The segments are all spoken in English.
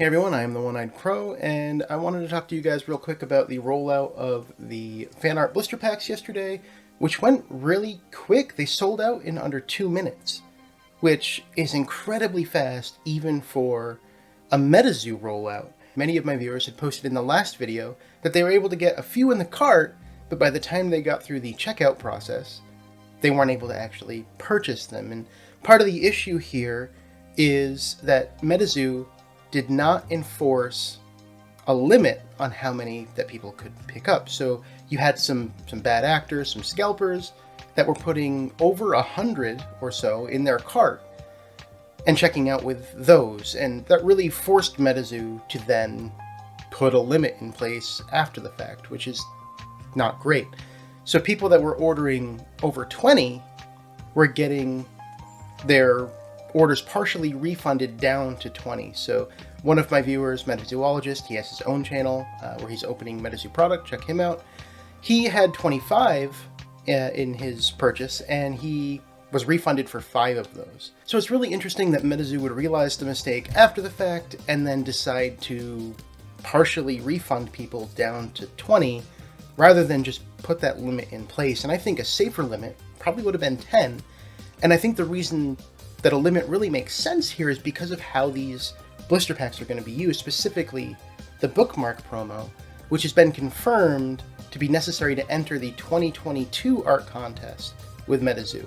Hey everyone, I am the One-Eyed Crow, and I wanted to talk to you guys real quick about the rollout of the fan art blister packs yesterday, which went really quick. They sold out in under 2 minutes, which is incredibly fast even for a MetaZoo rollout. Many of my viewers had posted in the last video that they were able to get a few in the cart, but by the time they got through the checkout process, they weren't able to actually purchase them. And part of the issue here is that MetaZoo did not enforce a limit on how many that people could pick up. So you had some bad actors, some scalpers that were putting over 100 or so in their cart and checking out with those, and that really forced MetaZoo to then put a limit in place after the fact, which is not great. So people that were ordering over 20 were getting their orders partially refunded down to 20. So one of my viewers, MetaZoologist, he has his own channel where he's opening MetaZoo product. Check him out. He had 25 in his purchase, and he was refunded for 5 of those. So it's really interesting that MetaZoo would realize the mistake after the fact and then decide to partially refund people down to 20 rather than just put that limit in place. And I think a safer limit probably would have been 10. And I think the reason that a limit really makes sense here is because of how these blister packs are going to be used, specifically the bookmark promo, which has been confirmed to be necessary to enter the 2022 art contest with MetaZoo.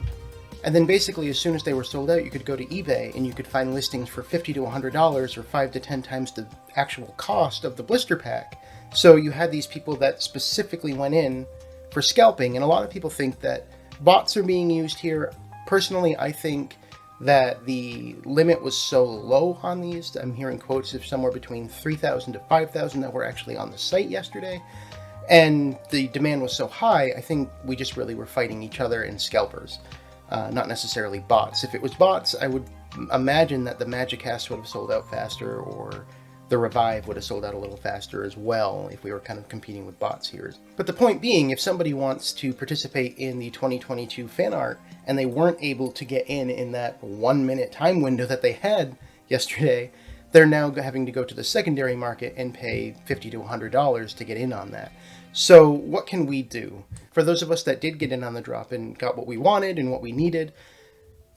And then basically as soon as they were sold out, you could go to eBay and you could find listings for $50 to $100 or 5 to 10 times the actual cost of the blister pack. So you had these people that specifically went in for scalping, and a lot of people think that bots are being used here. Personally, I think that the limit was so low on these. I'm hearing quotes of somewhere between 3,000 to 5,000 that were actually on the site yesterday. And the demand was so high, I think we just really were fighting each other and scalpers, not necessarily bots. If it was bots, I would imagine that the Magicast would have sold out faster, or the Revive would have sold out a little faster as well if we were kind of competing with bots here. But the point being, if somebody wants to participate in the 2022 fan art and they weren't able to get in that 1 minute time window that they had yesterday, they're now having to go to the secondary market and pay $50 to $100 to get in on that. So what can we do? For those of us that did get in on the drop and got what we wanted and what we needed,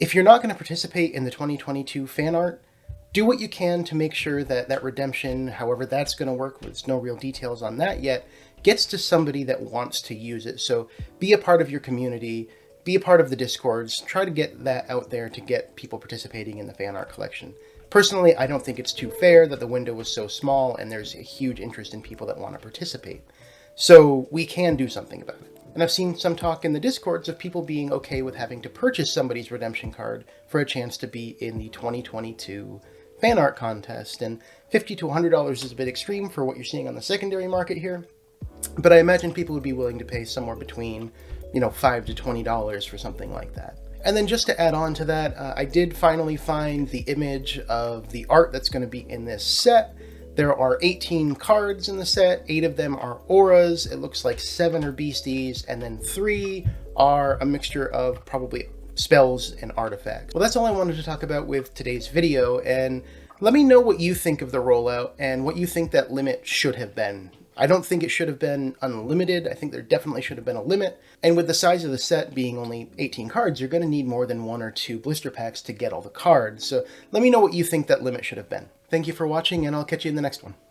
if you're not going to participate in the 2022 fan art, do what you can to make sure that that redemption, however that's going to work, there's no real details on that yet, gets to somebody that wants to use it. So be a part of your community, be a part of the Discords, try to get that out there to get people participating in the fan art collection. Personally, I don't think it's too fair that the window was so small and there's a huge interest in people that want to participate. So we can do something about it. And I've seen some talk in the Discords of people being okay with having to purchase somebody's redemption card for a chance to be in the 2022 fan art contest, and $50 to $100 is a bit extreme for what you're seeing on the secondary market here, but I imagine people would be willing to pay somewhere between, $5 to $20 for something like that. And then just to add on to that, I did finally find the image of the art that's going to be in this set. There are 18 cards in the set, 8 of them are auras, it looks like 7 are beasties, and then 3 are a mixture of probably spells and artifacts. Well, that's all I wanted to talk about with today's video, and let me know what you think of the rollout and what you think that limit should have been. I don't think it should have been unlimited. I think there definitely should have been a limit. And with the size of the set being only 18 cards, you're going to need more than 1 or 2 blister packs to get all the cards. So let me know what you think that limit should have been. Thank you for watching, and I'll catch you in the next one.